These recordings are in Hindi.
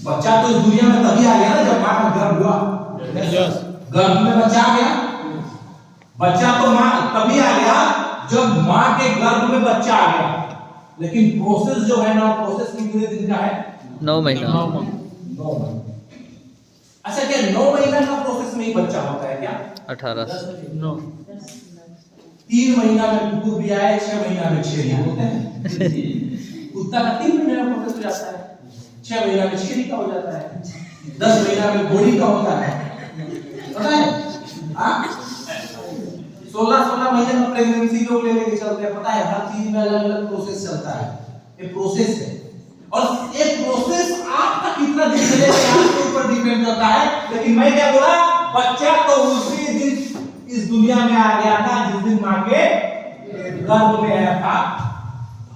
बच्चा तो इस दुनिया में तभी आ गया ना जब मां का गर्भ हुआ। गर्भ में बच्चा आ गया। बच्चा तो मां तभी आ गया जब मां के गर्भ में बच्चा आ गया। लेकिन प्रोसेस जो है ना, प्रोसेस कितने दिन का है? 9 महीना। 9 महीना। अच्छा, क्या 9 महीना का प्रोसेस में ही बच्चा होता है क्या? 18 9 3 महीना में कुकुर भी आए, 6 महीना में छेरी होते हैं। कुत्ता का 3 महीना में प्रोसेस हो जाता है, 6 महीना में छेरी का हो जाता है, 10 महीना में घोड़ी का होता है। पता है? 16 महीने में प्रेगनेंसी को ले लेके चलते हैं। पता है, हर चीज में अलग अलग प्रोसेस चलता है। ये प्रोसेस है, और ये प्रोसेस आपका कितना दिन चलेगा आपके ऊपर डिपेंड करता है। लेकिन मैं क्या बोला, बच्चा तो उसी दिन इस दुनिया में आ गया था जिस दिन मां के गर्भ में आया था।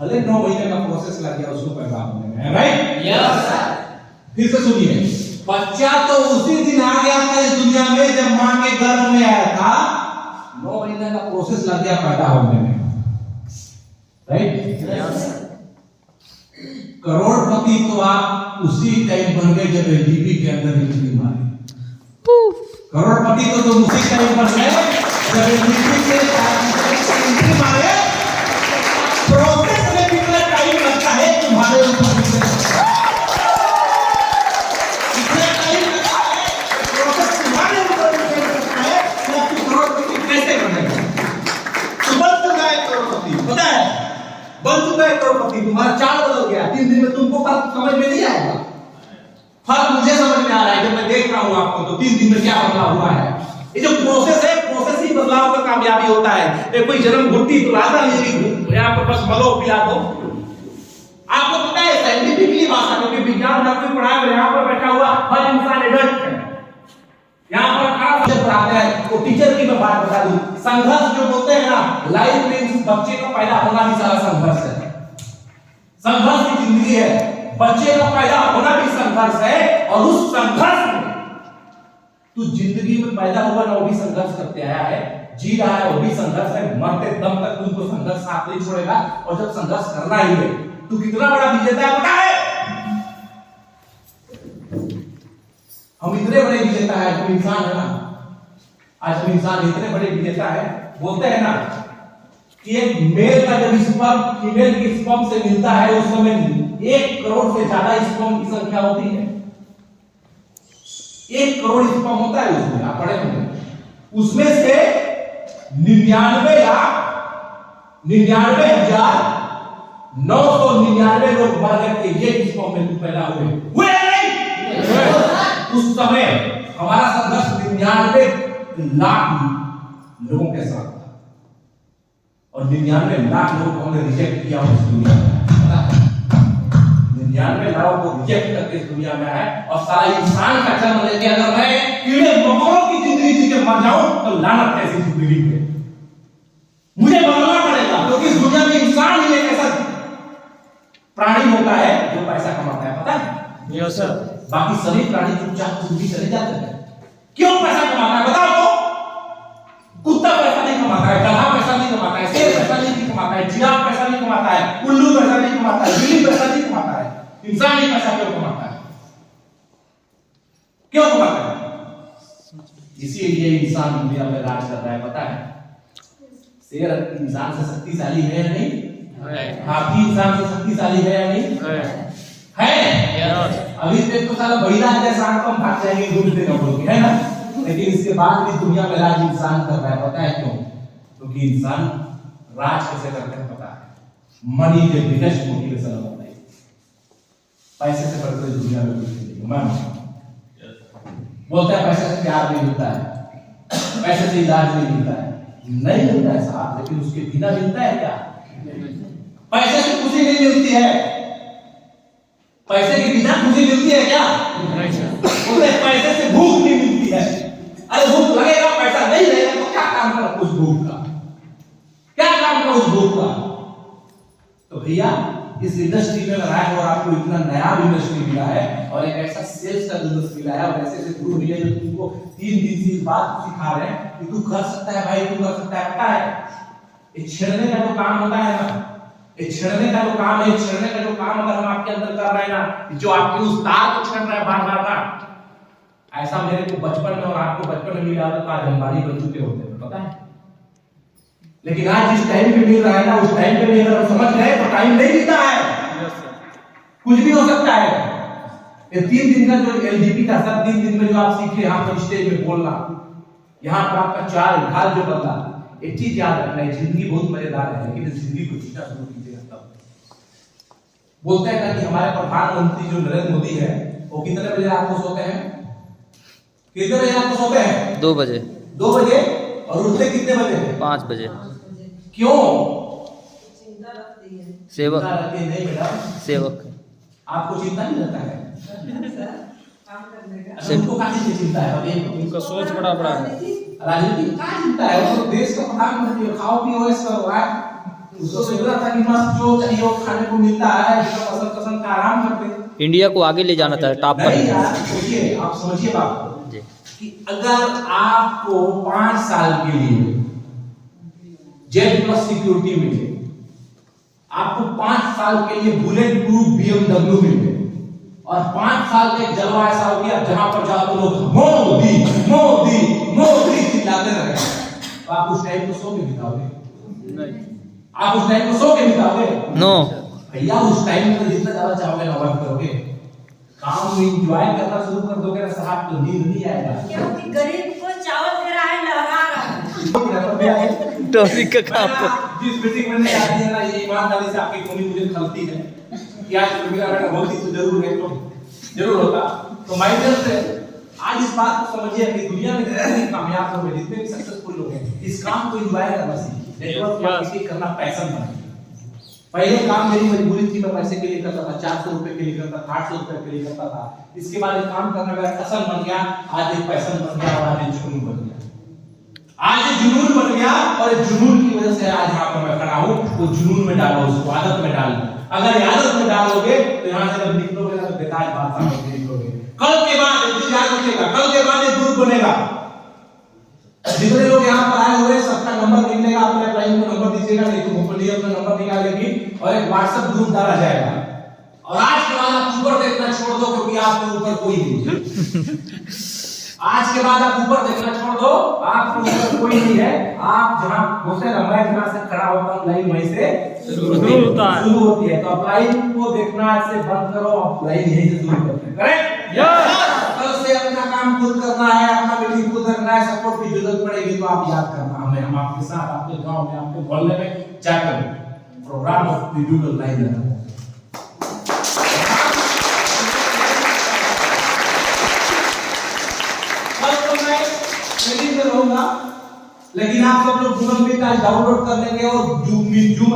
भले 9 महीने का प्रोसेस लग गया उसको पैदा होने में, राइट? Yes sir. फिर से सुनिए, बच्चा तो उसी दिन आ गया था इस दुनिया में जब मां के गर्भ में आया था। 9 महीने का प्रोसेस लग गया पैदा होने में, राइट? यस। करोड़पति तो आप उसी टाइम बन गए जब एलजीबी के अंदर एंट्री मारी। करोड़पति तो तुम उसी टाइम बन गए जब एलजीबी के एंट्री मारे। प्रोसेस में कितना टाइम लगता है तुम्हारे ऊपर कितना टाइम लगता है, प्रोसेस तुम्हारे ऊपर डिपेंड करता है कि आप करोड़पति कैसे बनेंगे। तो बन चुका है करोड़पति, पता है, बन चुका है करोड़पति। तुम्हारा चाल बदल गया 3 दिन में। तुमको फर्क समझ में नहीं आएगा। फर्क मुझे समझ में आ रहा है जब मैं देख रहा हूं आपको, तो 3 दिन में क्या बदलाव हुआ है। ये जो प्रोसेस है, प्रोसेस ही बदलाव का कामयाबी होता है। ये कोई जन्म घुट्टी तो लाता नहीं कि यहां पर बस मलो पिला दो। आपको पता है साइंटिफिकली भाषा, क्योंकि विज्ञान में आपने पढ़ा है, यहां पर बैठा हुआ हर इंसान एडल्ट है। यहां पर खास जब पढ़ाते हैं तो टीचर की मैं बात बता दूं, संघर्ष जो बोलते हैं ना, लाइफ में बच्चे का पैदा होना भी सारा संघर्ष है। संघर्ष की जिंदगी है, बच्चे का पैदा होना भी संघर्ष है। और उस संघर्ष में तू जिंदगी में पैदा हुआ ना, वो भी संघर्ष करते आया है, जी रहा है, वो भी संघर्ष है। मरते दम तक तुमको संघर्ष साथ नहीं छोड़ेगा। और जब संघर्ष करना ही है, तू कितना बड़ा विजेता है पता है? हम इतने बड़े विजेता है, हम इंसान है ना, आज हम इंसान इतने बड़े विजेता है। बोलते हैं ना कि एक मेल का जब स्पर्म फीमेल के स्पर्म से मिलता है, उस समय 1 करोड़ से ज्यादा स्पर्म की संख्या होती है। 1 करोड़ स्पर्म होता है उसमें, आप पढ़े होंगे। उसमें से 99,999 लोग मर गए थे। ये स्पर्म में पैदा हुए नहीं। उस समय हमारा संघर्ष 99 लाख लोगों के साथ था, और 99 लाख लोगों को हमने रिजेक्ट किया इस दुनिया में। 99 लाख को रिजेक्ट करके इस दुनिया में आए, और सारा इंसान का जन्म लेके अगर मैं कीड़े मकोड़ों की जिंदगी जी के मर जाऊं तो लानत कैसी जिंदगी पे मुझे मरना पड़ेगा। क्योंकि इस दुनिया में इंसान ही एक ऐसा प्राणी होता है जो पैसा कमाता है, पता है? Yes sir. बाकी सभी प्राणी चुपचाप भी चले जाते हैं। क्यों पैसा कमाता है बताओ तो? कुत्ता पैसा नहीं कमाता है, गधा पैसा नहीं कमाता है, शेर पैसा नहीं कमाता है, जिराफ पैसा नहीं कमाता है, उल्लू पैसा नहीं कमाता है, बिल्ली पैसा नहीं कमाता है। इंसान ही पैसा क्यों कमाता है? क्यों कमाता है? इसीलिए इंसान दुनिया में राज कर रहा है, पता है? शेर इंसान से शक्तिशाली है या नहीं? हाथी इंसान से शक्तिशाली है या नहीं? है। अभी तक तो साला बहिरा है, शाम को हम भाग जाएंगे घूमते ना बोल के, है ना? लेकिन इसके बाद भी दुनिया में राज इंसान कर रहा है, पता है क्यों? क्योंकि इंसान राज कैसे करते हैं पता है? मनी के बिगेस्ट मोटिवेशन होता है। पैसे से बढ़कर इस दुनिया में कुछ नहीं। मैं बोलता है पैसे से प्यार नहीं मिलता है, पैसे से इलाज नहीं मिलता है। नहीं मिलता है साहब, लेकिन उसके बिना मिलता है क्या? पैसे से खुशी नहीं मिलती है, पैसे के बिना खुशी मिलती है क्या? बोलते पैसे से भूख नहीं मिलती है। अरे भूख लगेगा, पैसा नहीं रहेगा तो क्या काम करा उस भूख का? क्या काम करा उस भूख का? तो भैया इस इंडस्ट्री में आए और आपको इतना नया इंडस्ट्री मिला है, और एक ऐसा सेल्स का बिजनेस मिला है, और ऐसे गुरु मिले जो तुमको 3 दिन से इस बात सिखा रहे हैं कि तू कर सकता है भाई, तू कर सकता है। पता है ये छेड़ने का जो काम होता है ना, ये छेड़ने का जो काम है, छेड़ने का जो काम अगर हम आपके अंदर कर रहे हैं ना, जो आपके उस तार को छेड़ रहा है बार बार ना, ऐसा मेरे को बचपन में और आपको बचपन में मिला होता आज अंबानी बन चुके होते हैं, पता है। लेकिन आज जिस टाइम पे मिल रहा है ना, उस टाइम पे भी अगर हम समझ गए तो टाइम नहीं बीता है, कुछ भी हो सकता है। ये 3 दिन का जो एलजीपी का सब 3 दिन में जो आप सीखे यहाँ पर स्टेज में बोलना, यहाँ पर आपका चाल ढाल जो बदला, एक चीज याद रखना है, जिंदगी बहुत मजेदार है लेकिन जिंदगी को जीना शुरू कीजिएगा तब। बोलते हैं कि हमारे प्रधानमंत्री जो नरेंद्र मोदी है वो कितने बजे रात को सोते हैं? कितने बजे रात को सोते हैं? 2 बजे। 2 बजे और उठते कितने बजे? 5 बजे। क्यों? सेवक नहीं बेटा, सेवक आपको चिंता नहीं रहता है? अच्छा, उनको काफी चिंता है, अभी उनका सोच बड़ा बड़ा है। राजनीति का चिंता है, वो देश का प्रधानमंत्री है, खाओ पियो ऐसा करो है, उसको सोचना था कि बस जो चाहिए वो खाने को मिलता है, जो पसंद पसंद का आराम करते। इंडिया को आगे ले जाना था टॉप पर। नहीं यार, देखिए आप समझिए बात जी कि अगर आपको 5 साल के लिए जेट प्लस सिक्योरिटी मिले, आपको 5 साल के लिए बुलेट प्रूफ BMW मिले और 5 साल का जलवा ऐसा हो गया जहां पर जाओ तो लोग मोदी मोदी मोदी चिल्लाते रहे, तो आप उस टाइम को सो के बिताओगे? नहीं। आप उस टाइम को सो के बिताओगे? नो भैया, उस टाइम में जितना ज्यादा चाहोगे ना वर्क करोगे, काम में एंजॉय करना शुरू कर दोगे ना साहब, तो नींद नहीं आएगा। क्योंकि गरीब को चावल दे रहा है, लहरा रहा है। टॉपिक का काम जिस मीटिंग में नहीं आती है ना, ये ईमानदारी से आपकी कमी मुझे खलती है कि आज मेरा बेटा बहुत ही तो जरूर है, तो जरूर होता। तो माय डियर फ्रेंड, आज इस बात को समझिए कि दुनिया में जितने कामयाब लोग हैं, जितने भी सक्सेसफुल लोग हैं, इस काम को एंजॉय करना सीखिए, नेटवर्क मार्केटिंग करना पैशन बनाइए। पहले काम मेरी मजबूरी थी, मैं पैसे के लिए करता था, 400 रुपए के लिए करता था, 800 रुपए के लिए करता था। इसके बाद एक काम करना मेरा पैशन बन गया, आज एक पैशन बन गया और आज एक जुनून बन गया। आज जुनून बन गया और जुनून की वजह से आज यहाँ पर मैं खड़ा हूँ। वो जुनून में डालो, उसको आदत में डालो। अगर आदत में डालोगे तो यहाँ से जब निकलोगे ना तो बेकार बात समझ निकलोगे। कल के बाद इंतजार बचेगा, कल के बाद दूध बनेगा। जितने लोग यहाँ पर आए हुए सबका नंबर निकलेगा, अपने क्लाइंट को नंबर दीजिएगा, नहीं तो भोपली अपना नंबर निकालेगी और एक व्हाट्सएप ग्रुप डाला जाएगा। और आज के बाद आप ऊपर देखना छोड़ दो, क्योंकि आपके ऊपर कोई नहीं। आज के बाद आप ऊपर देखना छोड़ दो, आपके ऊपर कोई नहीं है। आप जहां बोलते हैं मैं जहां से खड़ा होता हूं, लाइन वहीं से शुरू होती है। तो आप लाइन को देखना से बंद करो, आप लाइन यहीं से शुरू करते हैं। करेक्ट? यस। कल से अपना काम खुद करना है, अपना मीटिंग खुद करना है। सपोर्ट की जरूरत पड़ेगी तो आप याद करना हमें, हम आपके साथ आपके गांव में, आपके मोहल्ले में जाकर प्रोग्राम ऑफ डिजिटल लाइन है। लेकिन आप सब लोग गूगल मीट आज डाउनलोड कर लेंगे और जूम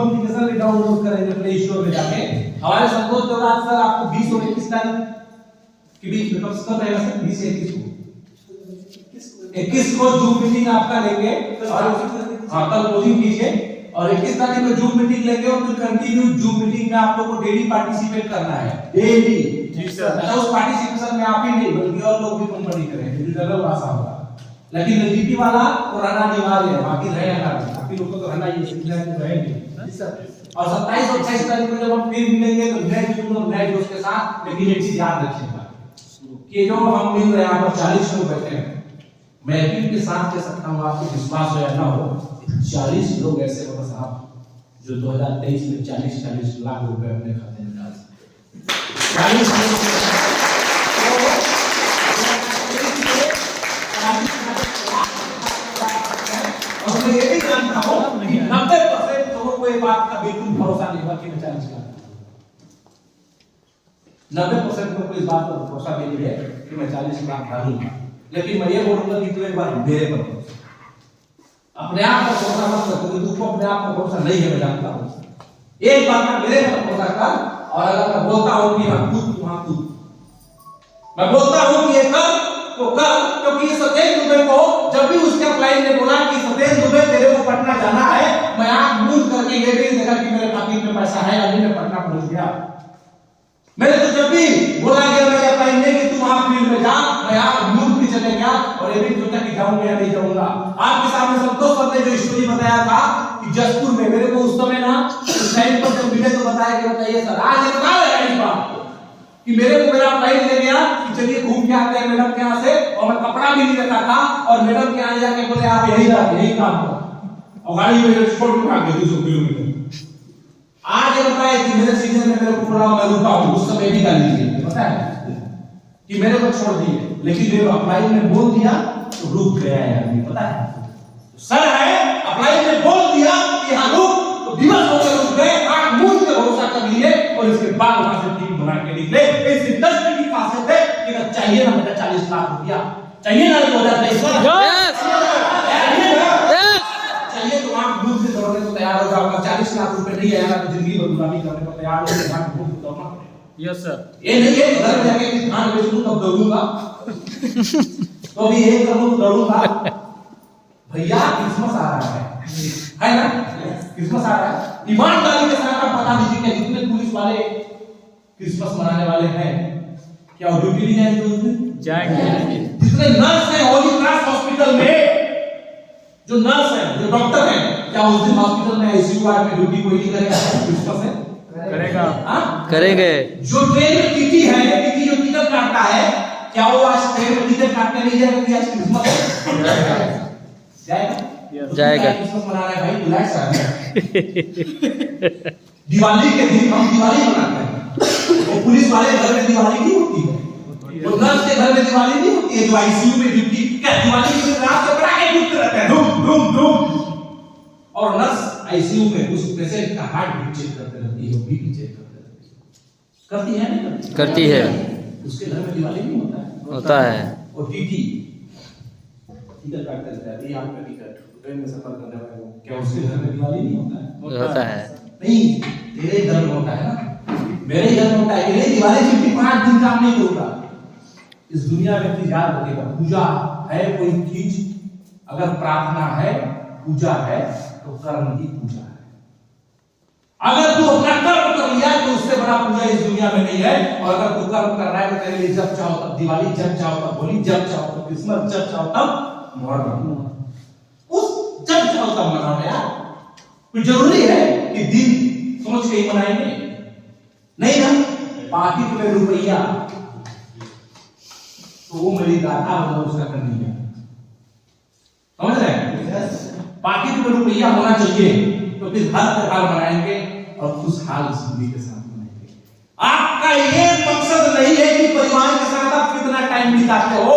एप्लीकेशन भी डाउनलोड करेंगे प्ले स्टोर में जाके। हमारे संतोष देवराज सर आपको 20 और 21 तारीख के बीच में कब से रहेगा सर? 20 से 21 को जूम मीटिंग आपका लेंगे और हाँ कल क्लोजिंग कीजिए और 21 तारीख को जूम मीटिंग लेंगे और फिर कंटिन्यू जूम मीटिंग में आप लोग को डेली पार्टिसिपेट करना है, डेली। जी सर। अच्छा, उस पार्टिसिपेशन में आप ही नहीं बल्कि और लोग भी कंपनी करेंगे, जनरल भाषा होगा। लेकिन एलजीपी वाला तो रहना अनिवार्य है, बाकी रहेगा, बाकी लोग तो रहना ये सीखना है तो रहेंगे। जी सर। और 27 और 28 तारीख को जब हम फिर मिलेंगे तो नए जुनून और नए जोश के साथ। लेकिन एक चीज याद रखिएगा कि जो हम मिल रहे हैं यहाँ पर 40 लोग बैठे हैं, मैं यकीन के साथ कह सकता हूँ, आपको विश्वास हो या ना हो, 40 लोग ऐसे होगा साहब जो 2023 में 40 लाख रुपए अपने खाते में डाल सकते। 40 और मैं ये भी जानता हूँ कि 90% लोगों को ये बात का बिल्कुल भरोसा नहीं हुआ कि मैं 40 लाख, 90% लोगों को इस बात पर भरोसा नहीं है कि मैं 40 लाख डालूंगा। लेकिन मैं ये बोलूंगा कि तू एक बार मेरे पर अपने आप पर भरोसा मत कर, क्योंकि तू अपने आप पर भरोसा नहीं है, मैं जानता हूँ। एक बार मैं मेरे पर भरोसा कर, और अगर मैं बोलता हूँ कि हाँ कूद, वहां कूद। मैं बोलता हूँ कि ये कर तो कर, क्योंकि सत्येंद्र दुबे को जब भी उसके क्लाइंट ने बोला कि सत्येंद्र दुबे तेरे को पटना जाना है, मैं आंख मूंद करके ये भी देखा कि मेरे पाकिट में पैसा है या नहीं, मैं पटना पहुंच गया। मैंने तो जब भी बोला गया मेरे क्लाइंट ने कि तू वहां फील्ड में जा, मैं आंख मूंद के चले गया और ये भी सोचा कि जाऊंगा या नहीं जाऊंगा। आपके सामने संतोष सर ने जो स्टोरी बताया था कि जसपुर में मेरे को उस समय ना उस टाइम पर जब आता है कि बताइए सर आज बता रहे हैं इस बात को कि मेरे को मेरा भाई ले गया कि चलिए घूम के आते हैं मैडम के यहाँ से, और मैं कपड़ा भी नहीं रखा था, और मैडम के यहाँ जाके बोले आप यही रह यही काम करो, और गाड़ी में छोड़ के भाग गए 200 किलोमीटर। आज ये बताया कि मेरे सीनियर ने मेरे को बोला मैं रुका हूँ, उस समय भी गाली दी पता है कि मेरे को छोड़ दिए, लेकिन मेरे अप्लाई ने बोल दिया तो रुक गया है आदमी पता है। सर है अप्लाई ने बोल दिया कि हाँ रुक, तो दिवस हो गए रुक गए, आंख मूंद के भरोसा कर लिए, और इसके बाद वहां से टीम बना के निकले। इस इंडस्ट्री की खासियत है कि अगर चाहिए ना बेटा 40 लाख रुपया चाहिए ना 2023 चाहिए तो आंख मूंद से दौड़ने को तैयार हो जाओ। 40 लाख रुपए नहीं आएगा तो जिंदगी भर गुलामी करने को तैयार हो जाओ, आंख मूंद से दौड़ना पड़ेगा। Yes sir. ये नहीं है घर में जाके कि धान बेच लूं तब दौड़ूंगा तो भी ये कर लूं तो दौड़ूंगा। भैया क्रिसमस आ रहा है ना, क्रिसमस आ रहा है, ईमानदारी के साथ आप बता दीजिए कि जितने पुलिस वाले क्रिसमस मनाने वाले हैं क्या वो ड्यूटी नहीं जाएंगे उस दिन? जाएंगे। जितने नर्स हैं होली क्रॉस हॉस्पिटल में जो नर्स हैं जो डॉक्टर हैं क्या उस दिन हॉस्पिटल में आईसीयू वार्ड में ड्यूटी कोई नहीं करेगा? क्रिसमस है करेगा। हाँ करेंगे। जो ट्रेन में टीटी है, टीटी जो टिकट काटता है क्या वो आज ट्रेन में टिकट काटने नहीं जाएगा कि आज क्रिसमस है? जाएगा जाएगा। क्रिसमस मना रहे भाई बुलाए साहब दिवाली के दिन हम दिवाली मनाते हैं, वो पुलिस वाले घर में दिवाली नहीं होती है, वो नर्स के घर में दिवाली नहीं होती है, जो आईसीयू में ड्यूटी क्या दिवाली के दिन रात को पटाखे फूटते रहते हैं धूम धूम धूम, और नर्स आईसीयू में उस पेशेंट का हार्ट बीट चेक करते रहती है, बीपी चेक करते रहती है, करती है नहीं करती है। उसके घर में दिवाली नहीं होता है। और टीटी टिकट काटते रहता है, ये आपका टिकट ट्रेन में सफर करने वाले को क्या उसके घर में दिवाली नहीं होता है। नहीं तेरे घर में होता है ना, मेरे घर में होता है। मेरी दिवाली 55 दिन काम नहीं करूंगा। इस दुनिया में चीज याद रखेगा, पूजा है कोई चीज, अगर प्रार्थना है पूजा है तो कर्म ही पूजा है। अगर तू अपना कर्म कर लिया तो उससे बड़ा पूजा इस दुनिया में नहीं है, और अगर तू कर्म कर रहा है तो तेरे लिए जब चाहो तब दिवाली, जब चाहो तब होली, जब चाहो तब क्रिसमस, जब चाहो तब मुहर्रम, उस जब चाहो तब मनाओ यार। तो जरूरी है कि दिन सोच के ही मनाएंगे नहीं ना, पाकिट में रुपया तो वो मेरी गाथा होगा उसका करनी है, समझ रहे हैं? पाकिट में रुपया होना चाहिए तो फिर हर त्योहार मनाएंगे और खुशहाल जिंदगी के साथ मनाएंगे। आपका ये मकसद नहीं है कि परिवार के साथ आप कितना टाइम बिताते हो,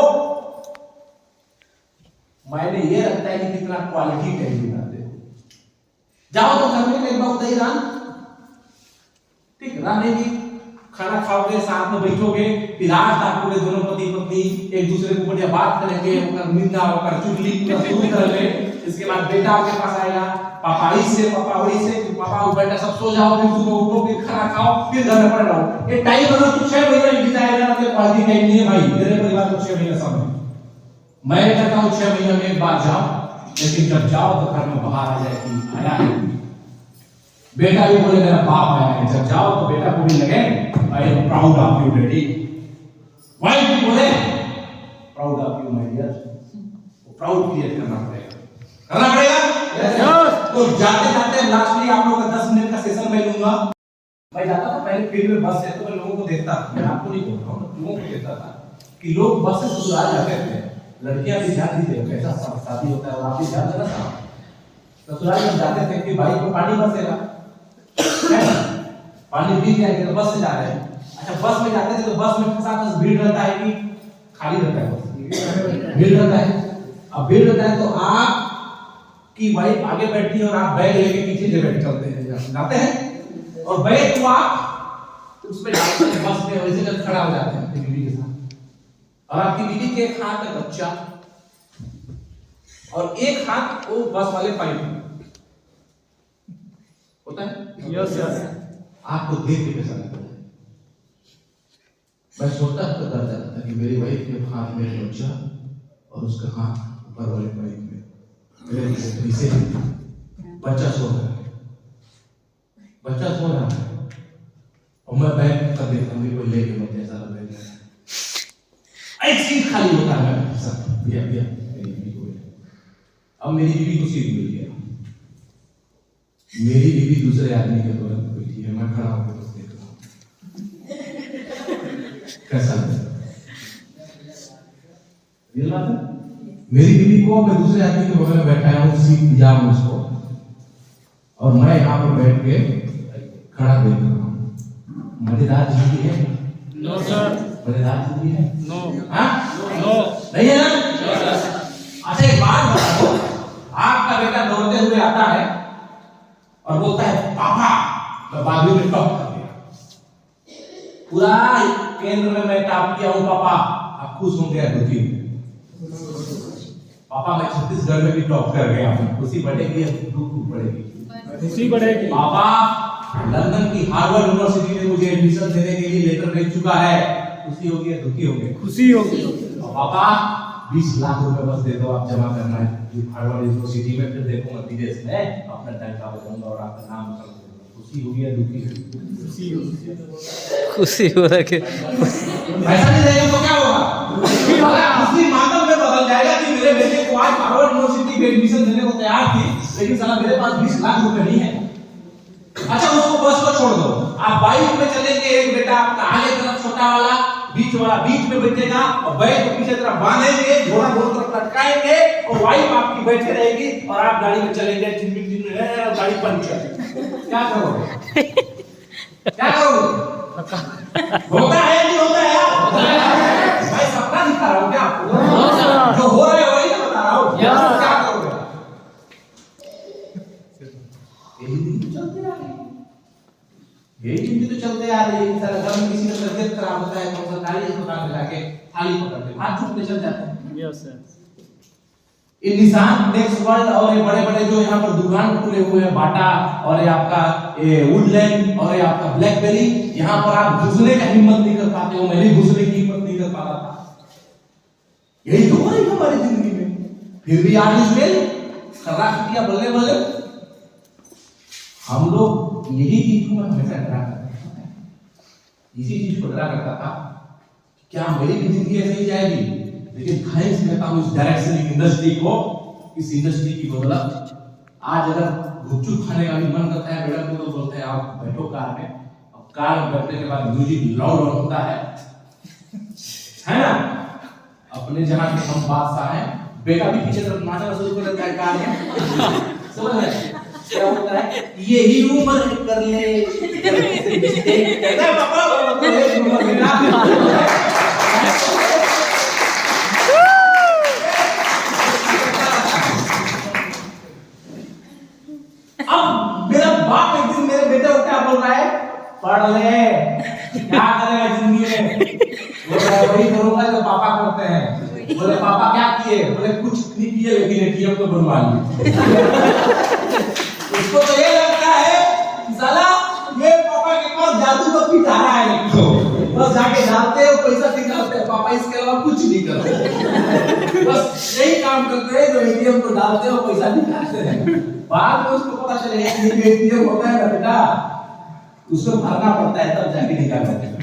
मायने ये रखता है कि कितना क्वालिटी टाइम बिताते हो। जाओ तो घर में एक बार उधर रान, ठीक रानेगी, खाना खाओगे, साथ में बैठोगे, फिर आज ताकोगे, दोनों पति पत्नी एक दूसरे को बढ़िया बात करेंगे, उनका निंदा होकर चुगली शुरू करेंगे। इसके बाद बेटा आपके पास आएगा, पापा इससे पापा वैसे, पापा वो बेटा सब सो जाओ, फिर सुबह उठो, फिर खाना खाओ, फिर घर में पड़े रहो। ये टाइम अगर तू 6 महीने बिताएगा ना तो क्वालिटी टाइम नहीं है भाई। मेरे परिवार को 6 महीने समय, मैं कहता हूँ 6 महीने में एक बार जाओ, लेकिन जब जाओ तो घर में बाहर आ जाए कि आया है बेटा, भी बोले मेरा बाप आया है। जब जाओ तो बेटा को भी लगे I am proud of you daddy, wife भी बोले proud of you my dear, proud create करना पड़ेगा। तो जाते जाते लास्टली आप लोगों का 10 मिनट का सेशन मैं लूंगा। मैं जाता था पहले फील्ड में बस से, तो मैं लोगों को देखता था, मैं आपको नहीं बोल रहा हूँ, लोगों को देखता था कि लोग बस से ससुराल जाते थे। लड़कियां भी ध्यान दीजिए कैसा शादी होता है, और आप भी ध्यान देना साहब। ससुराल में जाते थे कि भाई को पानी बरसेगा, पानी पी जाएंगे तो बस से जा रहे हैं। अच्छा बस में जाते थे तो बस में साथ भीड़ रहता है कि खाली रहता है? भीड़ रहता है। अब भीड़ रहता है तो आप की वाइफ आगे बैठती है और आप बैग लेके पीछे से बैठ चलते हैं, जाते हैं, और बैग को आप उसमें डालते हैं बस में, वैसे जब खड़ा हो जाते हैं बीवी के साथ, और आपकी बीवी के एक हाथ में बच्चा और एक हाथ वो बस वाले पाइप होता है। Yes yes. आपको देख के कैसा लगता है? मैं सोचता तो डर जाता था कि मेरी वाइफ के हाथ में बच्चा और उसका हाथ ऊपर वाले पाइप में, मेरे पीछे बच्चा सो रहा है, बच्चा सो रहा है, और मैं बैग कर देखता हूँ कोई लेके मत, ऐसा लग रहा है ऐसी खाली होता है सब भैया भैया मेरी बीवी को। अब मेरी बीवी को सीट मिल गया, मेरी बीवी दूसरे आदमी के बगल में बैठी है, मैं खड़ा होकर बस देख रहा हूँ। कैसा लगता है? रियल बात है। मेरी बीवी को मैं दूसरे आदमी के बगल में बैठाया हूँ, सीट दिया हूँ उसको, और मैं यहाँ पर बैठ के खड़ा देख रहा हूँ। मजेदार जिंदगी है? नो सर, मजेदार जिंदगी है? नो, हाँ? नो, नहीं है ना? अच्छा एक बात बताओ, आपका बेटा दौड़ते हुए आता है और बोलता है पापा, मैं बाजू में टॉप कर दिया, पूरा केंद्र में मैं टॉप किया हूँ पापा, आप खुश होंगे या दुखी? पापा मैं छत्तीसगढ़ में भी टॉप कर गया हूँ, खुशी बढ़ेगी या दुख बढ़ेगी? खुशी बढ़ेगी। पापा लंदन की हार्वर्ड यूनिवर्सिटी में मुझे एडमिशन देने के लिए लेटर भेज चुका है, खुशी होगी या दुखी होंगे? खुशी होगी। पापा 20 लाख रुपए बस दे दो, आप जमा करना है हार्वर्ड यूनिवर्सिटी में, फिर देखूंगा विदेश में अपना टैंक का बजाऊंगा और आपका नाम कर दूंगा। खुशी होगी या दुखी होगी? खुशी होगी। खुशी हो रहा है। ऐसा नहीं रहेगा तो क्या होगा? खुशी मातम में बदल जाएगा कि मेरे बेटे को आज हार्वर्ड यूनिवर्सिटी में एडमिशन देने को तैयार थी, लेकिन साला मेरे पास 20 लाख रुपए नहीं है। अच्छा उसको बस को छोड़ दो, आप बाइक में चलेंगे, एक बेटा आपका आगे तरफ छोटा वाला, बीच वाला बीच में बैठेगा और बैग को पीछे तरफ बांधेंगे, घोड़ा दोनों तरफ लटकाएंगे और वाइफ आपकी बैठे रहेगी और आप गाड़ी में चलेंगे, चिमनी चिमनी है और गाड़ी पंचर। क्या करोगे? क्या करोगे? होता है नहीं होता है यार? मैं सपना दिखा रहा हूँ क्या आपको? जो हो रहा है वही तो बता रहा हूँ। क्या करोगे? यही दिन तो चलते आ रहे हैं, यही दिन तो चलते आ रहे हैं। सारा घर में किसी का तबीयत खराब होता है तो सरकारी अस्पताल में जाके थाली पकड़ते हाथ झुकते चल जाते हैं। Yes sir. ये निशान नेक्स्ट वर्ल्ड और ये बड़े बड़े जो यहाँ पर दुकान खुले हुए हैं, बाटा और ये आपका ये वुडलैंड और ये आपका ब्लैकबेरी, यहाँ पर आप घुसने का हिम्मत नहीं कर पाते हो, मैं भी घुसने की हिम्मत नहीं कर पाता था। यही तो हो रही है हमारी जिंदगी में, फिर भी आज इसमें खर्रा खटिया बल्ले बल्ले। हम लोग यही चीज को मैं हमेशा डरा करता था, इसी चीज को डरा करता था क्या मेरी भी जिंदगी ऐसे ही जाएगी। लेकिन थैंक्स कहता हूँ इस डायरेक्शन इंडस्ट्री को, इस इंडस्ट्री की बदौलत आज अगर गुपचुप खाने का भी मन करता है, मैडम को तो बोलते हैं आप बैठो कार में, अब कार में बैठने के बाद म्यूजिक लाउड होता है ना? अपने जहाँ के हम बादशाह हैं, बेटा भी पीछे तरफ नाचना शुरू कर देता है कार में। समझ रहे हैं क्या होता है? यही उम्र कर ले कहता है पापा, यही उम्र बेटा। अब मेरा बाप एक दिन मेरे बेटे को क्या बोल रहा है, पढ़ ले, क्या करेगा जिंदगी में? बोल रहा है वही करूंगा जो पापा करते हैं। बोले पापा क्या किए? बोले कुछ नहीं किए लेकिन एटीएम तो बनवा लिए। उसको तो ये लगता है साला ये पापा के पास जादू का पिटारा है, तो बस जाके डालते हो पैसा निकालते हैं, पापा इसके अलावा कुछ नहीं करते, बस यही काम करते हैं जो एटीएम को डालते हो पैसा निकालते हैं। बाद में उसको पता चलेगा कि एटीएम होता है ना बेटा, उसको भरना पड़ता है तब जाके निकालते हैं।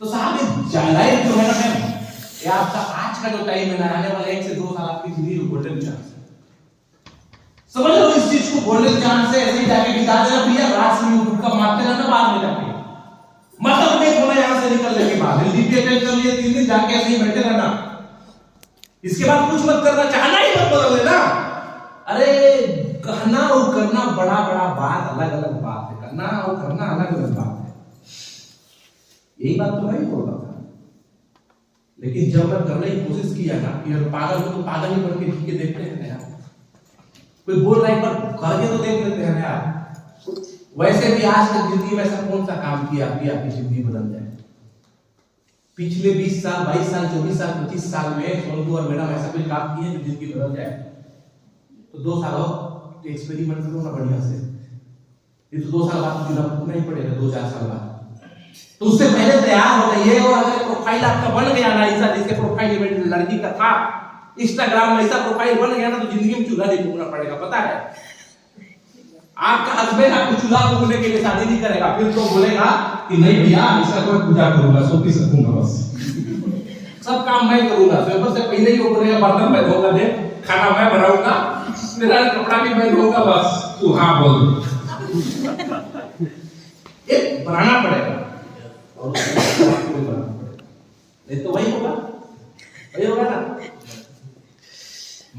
तो साहब ये लाइफ जो है ना मैम, ये आपका आज का जो टाइम है ना, आने वाले 1 से 2 साल आपकी जिंदगी को गोल्डन चांस है। समझ लो इस चीज को गोल्डन चांस से ऐसे ही जाके बिता देना भैया, रात से यूट्यूब का मारते रहना, बाद में जाके मतलब नहीं होना यहाँ से निकलने के बाद हिंदी पे अटेंड कर लिए 3 दिन जाके ऐसे ही बैठे रहना, इसके बाद कुछ मत करना, चाहना ही मत बदल लेना। अरे कहना और करना बड़ा बड़ा बात, अलग अलग बात है, करना और करना अलग अलग बात है। यही बात तो मैं बोल रहा था, लेकिन जब मैं करने की कोशिश किया ना कि यार पागल को तो पागल ही बन के जी के देखते हैं यार, कोई बोल रहा है एक बार करके तो देख लेते हैं यार। वैसे भी आज तक जिंदगी में ऐसा कौन सा काम किया कि आपकी जिंदगी बदल जाए? पिछले 20 साल 22 साल 24 साल 25 साल में सोनू और मैडम ऐसा कोई काम किए जो जिंदगी बदल जाए? तो 2 साल और एक्सपेरिमेंट करो ना बढ़िया से, ये तो 2 साल बाद जीना नहीं पड़ेगा, 2-4 साल बाद। तो उससे पहले तैयार हो जाइए, और अगर प्रोफाइल आपका बन गया ना ऐसा, जैसे प्रोफाइल लड़की का था इंस्टाग्राम में, ऐसा प्रोफाइल बन गया ना तो जिंदगी में चूल्हा नहीं फूकना पड़ेगा। पता है आपका हस्बैंड आपको चूल्हा फूकने के लिए शादी नहीं करेगा, फिर तो बोलेगा कि नहीं भैया इसका कोई पूजा करूंगा, सोती सकूंगा, बस सब काम मैं करूंगा। पेपर से पहले ही वो बोलेगा बर्तन मैं धोऊंगा, दे खाना मैं बनाऊंगा, मेरा कपड़ा भी मैं धोऊंगा, बस तू हाँ बोल एक बनाना पड़ेगा और नहीं तो वही होगा ना।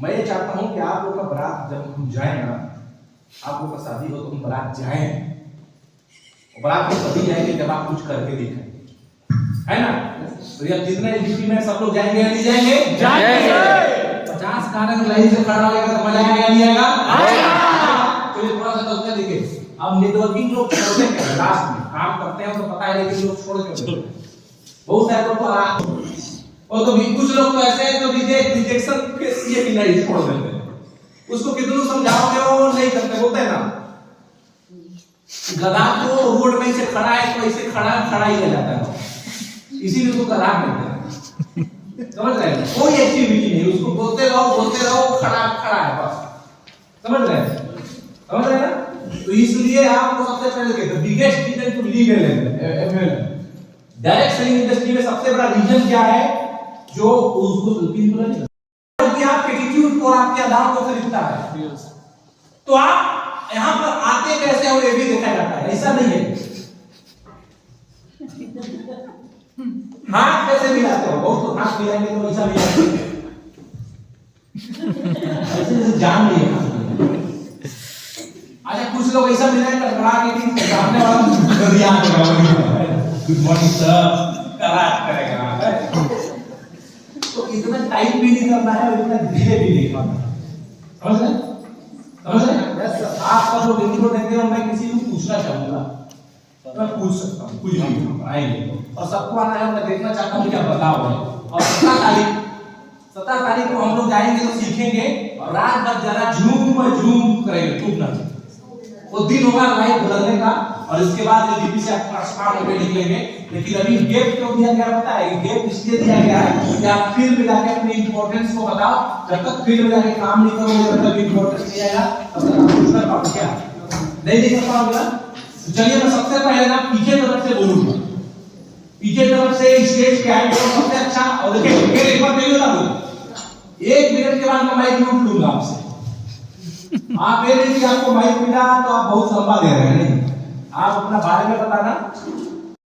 मैं ये चाहता हूं कि आप लोग का बारात जब हम जाए ना, आप लोग का शादी हो तो हम बारात जाएं, और बारात में तभी जाएंगे जब आप कुछ करके दिखाएं, है ना। तो ये जितने यूपी में सब लोग जाएंगे या नहीं जाएंगे? जाएंगे। 50 कारण लाइन से खड़ा होगा तो मजा आएगा नहीं आएगा? आएगा। चलिए थोड़ा सा चलते देखिए। अब नेटवर्किंग लोग छोड़ते हैं लास्ट में, काम करते हैं तो पता है लेकिन लोग छोड़ के बहुत सारे लोग तो और तो भी कुछ लोग तो ऐसे हैं जो रिजेक्शन के ये भी नहीं छोड़ देते हैं। उसको कितना समझाओगे वो नहीं करते, बोलते हैं ना गधा को रोड में से खड़ा है तो ऐसे खड़ा ही रह जाता है, इसीलिए उसको गधा कहते हैं। समझ रहे हैं? कोई एक्टिविटी नहीं, उसको बोलते रहो खड़ा है बस। समझ रहे हैं ना? तो इसलिए आपको सबसे पहले कहते हैं biggest reason to leave direct selling industry में सबसे बड़ा रीजन क्या है जो उसको क्योंकि आपके एटीट्यूड को और आपके आधार को खरीदता है। तो आप यहाँ पर आते कैसे हो ये भी देखा जाता है, ऐसा नहीं है। हाथ कैसे मिलाते हो? बहुत तो हाथ मिलाएंगे तो ऐसा मिलाएंगे ऐसे जान नहीं है। अच्छा कुछ लोग ऐसा मिलाएंगे टकरा के सामने वाला गरिया गुड मॉर्निंग सर करेगा। तो इतना टाइट भी नहीं करना है और इतना धीरे भी नहीं करना। समझ रहे? आप सब लोग इंट्रो देते हो, मैं किसी को पूछना चाहूंगा, मैं पूछ सकता हूँ कुछ भी आएंगे और सबको आना है। मैं देखना चाहता हूँ क्या बताओ। और 17 तारीख को हम लोग जाएंगे तो सीखेंगे और रात भर जरा झूम करेंगे, खूब ना वो दिन होगा लाइफ बदलने का। और इसके बाद डीपी से काम होकर निकलेंगे। लेकिन अभी गैप क्यों दिया गया पता है? गैप इसलिए दिया गया है कि आप फील्ड में जाके अपनी इंपॉर्टेंस को बताओ। जब तक फील्ड में जाके काम नहीं करोगे तब तक इंपॉर्टेंस नहीं आएगा, तब तक आप कुछ कर पाओगे क्या? नहीं कर पाओगे ना। तो चलिए मैं सबसे पहले ना पीछे तरफ से बोलूंगा, पीछे तरफ से स्टेज क्या है सबसे अच्छा। और देखिए एक बार नहीं बता दूं, 1 मिनट के बाद मैं माइक लूट लूंगा आपसे। आप ये नहीं कि आपको माइक मिला तो आप बहुत लंबा दे रहे हैं, नहीं। आप अपना बारे में बताना